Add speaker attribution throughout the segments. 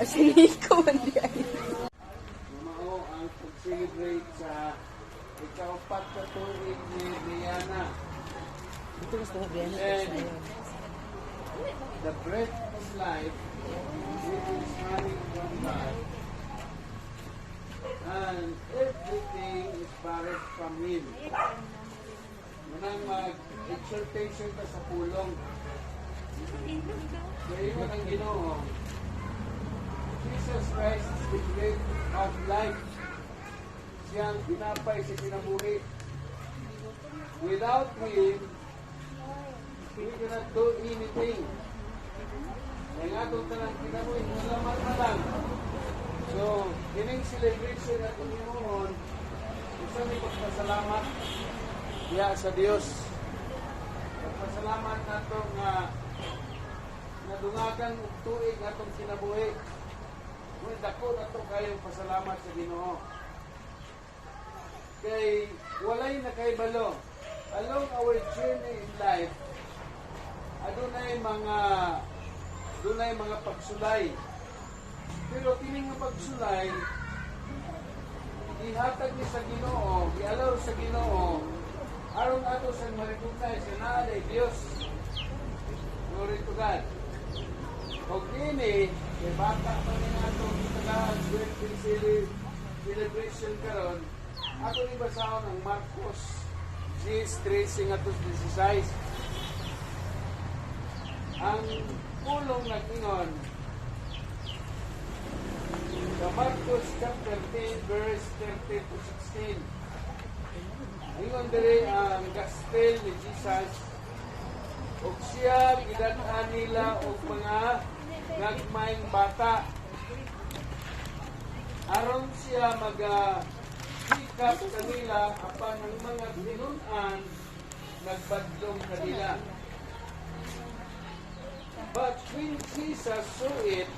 Speaker 1: Si Nico man diyan.
Speaker 2: Mao ang pag-celebrate sa ika-4 na tuig ni Rihanna.
Speaker 1: Ito mas tumabihan na
Speaker 2: And
Speaker 1: sa iyo.
Speaker 2: the breath of life which is coming from God. And everything is borrowed from Him. Manang mag-exhortation ka sa pulong. Kaya yun ang Ginoo. Jesus Christ is the bread of life. Siyang pinapay sa kinabuhi. Without Him, we cannot do anything. Kaya nga itong talang kinabuhi, malaman na lang. So, kining celebration at Panginoon, gusto ni magpasalamat diya sa Dios. Magpasalamat na ito nga nadungagan og tuig atong kinabuhi. Kung dako na ito kayong pasalamat sa Ginoo. Kay walay na kay balo. Along our journey in life, adunay mga pagsulay. Pero kining nga pagsulay, ihatag ni sa Ginoo, gialaw sa Ginoo, aron ato sa ma-recognize na naay Dios. Glory to God. O kini, kay bata pa rin atong birthday celebration karon, ako ibasahon ang Marcos 6:13 at 16. Ang pulong nag-ingon, sa Marcos chapter 10 verse 13 to 16. Ingon diri ang gospel ni Jesus, ug siya gidan-an nila og mga nagmayng bata aron siya sikap kanila apan ang mga tinun-an nagbadlong kanila. But when Jesus saw it,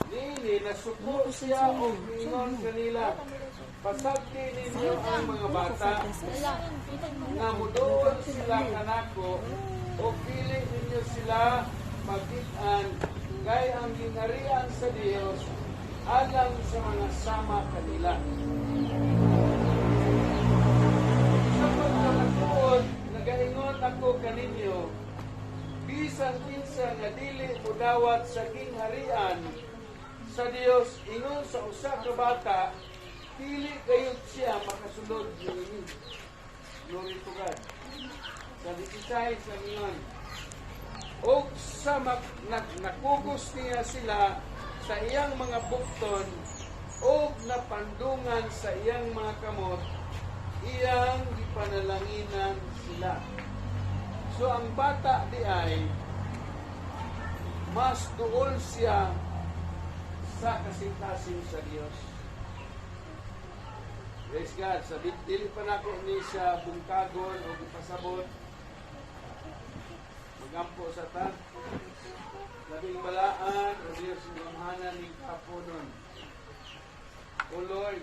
Speaker 2: nini nasuko siya o ingon kanila, pasabti ninyo ang mga bata nga mudoon sila kanako o pili ninyo sila magkit-an kay ang ginharian sa Dios alang sa mga sama kanila. Sa pagkalakuod, nagaingon ako kaninyo, bisan kinsa nga dili mudawat sa gingharian sa Dios ingon sa usa ka bata, pili gayud siya makasulod niini. Glory to God. Sa 16 sa ingon, o sa nakugos niya sila sa iyang mga bukton o napandungan sa iyang mga kamot, iyang ipanalanginan sila. So ang bata di ay mas duol siya sa kasing-kasing sa Dios. Praise God. Sa dili pa nako ni siya bungkagon o ipasabot, magampo sa ta, labing balaan o Diyos ng hanan ng kapunon. O Lord,